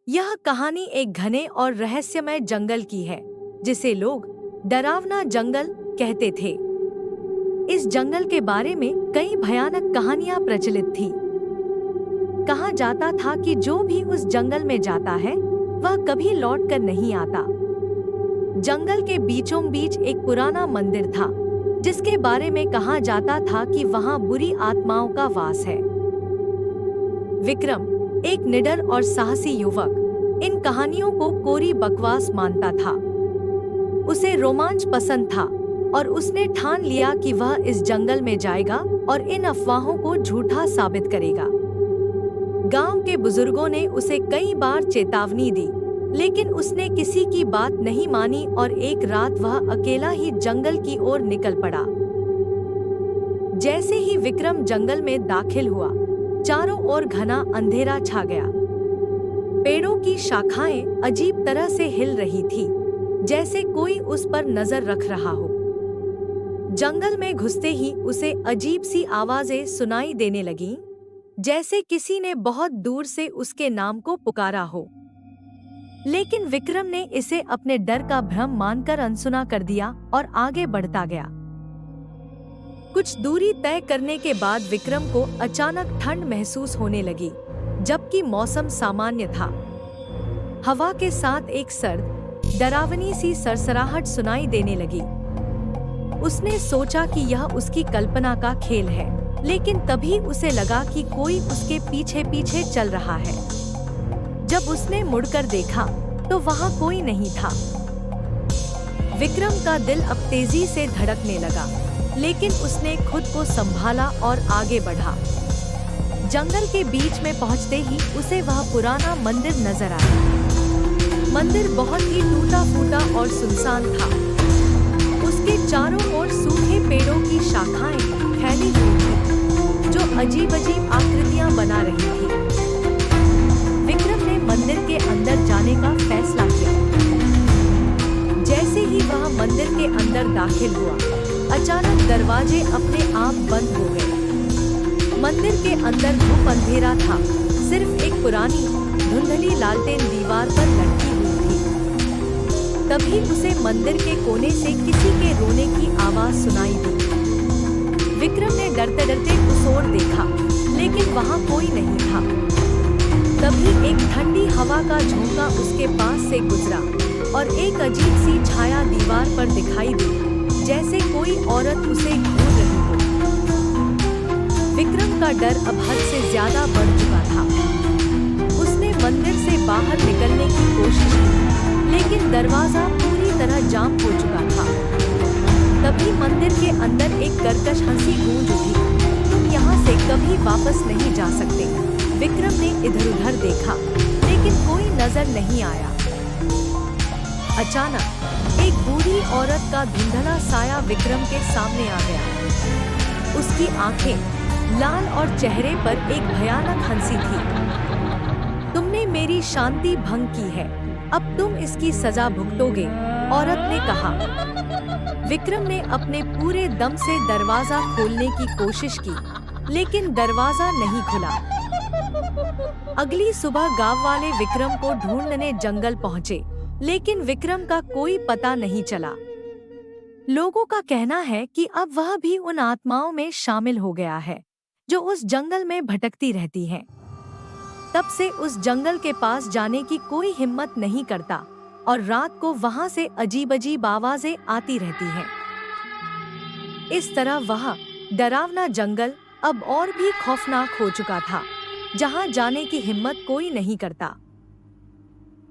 यह कहानी एक घने और रहस्यमय जंगल की है, जिसे लोग डरावना जंगल कहते थे। इस जंगल के बारे में कई भयानक कहानियां प्रचलित थी। कहा जाता था कि जो भी उस जंगल में जाता है, वह कभी लौट कर नहीं आता। जंगल के बीचों बीच एक पुराना मंदिर था, जिसके बारे में कहा जाता था कि वहां बुरी आत्माओं का वास है। विक्रम, एक निडर और साहसी युवक, इन कहानियों को कोरी बकवास मानता था। उसे रोमांच पसंद था और उसने ठान लिया कि वह इस जंगल में जाएगा और इन अफवाहों को झूठा साबित करेगा। गांव के बुजुर्गों ने उसे कई बार चेतावनी दी, लेकिन उसने किसी की बात नहीं मानी और एक रात वह अकेला ही जंगल की ओर निकल पड़ा। जैसे ही विक्रम जंगल में दाखिल हुआ, चारों ओर घना अंधेरा छा गया। पेड़ों की शाखाएं अजीब तरह से हिल रही थी, जैसे कोई उस पर नजर रख रहा हो। जंगल में घुसते ही उसे अजीब सी आवाजें सुनाई देने लगीं, जैसे किसी ने बहुत दूर से उसके नाम को पुकारा हो। लेकिन विक्रम ने इसे अपने डर का भ्रम मानकर अनसुना कर दिया और आगे बढ़ता गया। कुछ दूरी तय करने के बाद विक्रम को अचानक ठंड महसूस होने लगी, जबकि मौसम सामान्य था। हवा के साथ एक सर्द, डरावनी सी सरसराहट सुनाई देने लगी। उसने सोचा कि यह उसकी कल्पना का खेल है, लेकिन तभी उसे लगा कि कोई उसके पीछे पीछे चल रहा है। जब उसने मुड़कर देखा, तो वहां कोई नहीं था। विक्रम का दिल अब तेजी से धड़कने लगा, लेकिन उसने खुद को संभाला और आगे बढ़ा। जंगल के बीच में पहुंचते ही उसे वह पुराना मंदिर नजर आया। मंदिर बहुत ही टूटा फूटा और सुनसान था। उसके चारों ओर सूखे पेड़ों की शाखाएं फैली हुई थी, जो अजीब-अजीब आकृतियां बना रही थी। विक्रम ने मंदिर के अंदर जाने का फैसला किया। जैसे ही वह मंदिर के अंदर दाखिल हुआ, अचानक दरवाजे अपने आप बंद हो गए। मंदिर के अंदर धूप अंधेरा था, सिर्फ एक पुरानी धुंधली लालटेन दीवार पर लटकी हुई थी। तभी उसे मंदिर के कोने से किसी के रोने की आवाज सुनाई दी। विक्रम ने डरते डरते उस ओर देखा, लेकिन वहां कोई नहीं था। तभी एक ठंडी हवा का झोंका उसके पास से गुजरा और एक अजीब सी छाया दीवार पर दिखाई दी, जैसे कोई औरत उसे घूर रही हो। विक्रम का डर अब हद से ज्यादा बढ़ चुका था। उसने मंदिर से बाहर निकलने की कोशिश की, लेकिन दरवाजा पूरी तरह जाम हो चुका था। तभी मंदिर के अंदर एक कर्कश हंसी गूंज उठी, तुम यहाँ से कभी वापस नहीं जा सकते। विक्रम ने इधर-उधर देखा, लेकिन कोई नजर नहीं आया। अचानक एक बूढ़ी औरत का धुंधला साया विक्रम के सामने आ गया। उसकी आंखें लाल और चेहरे पर एक भयानक हंसी थी। तुमने मेरी शांति भंग की है, अब तुम इसकी सजा भुगतोगे, औरत ने कहा। विक्रम ने अपने पूरे दम से दरवाजा खोलने की कोशिश की, लेकिन दरवाजा नहीं खुला। अगली सुबह गांव वाले विक्रम को ढूंढने जंगल पहुंचे, लेकिन विक्रम का कोई पता नहीं चला। लोगों का कहना है कि अब वह भी उन आत्माओं में शामिल हो गया है, जो उस जंगल में भटकती रहती हैं। तब से उस जंगल के पास जाने की कोई हिम्मत नहीं करता और रात को वहां से अजीब-अजीब आवाजें आती रहती हैं। इस तरह वह डरावना जंगल अब और भी खौफनाक हो चुका था, जहां जाने की हिम्मत कोई नहीं करता।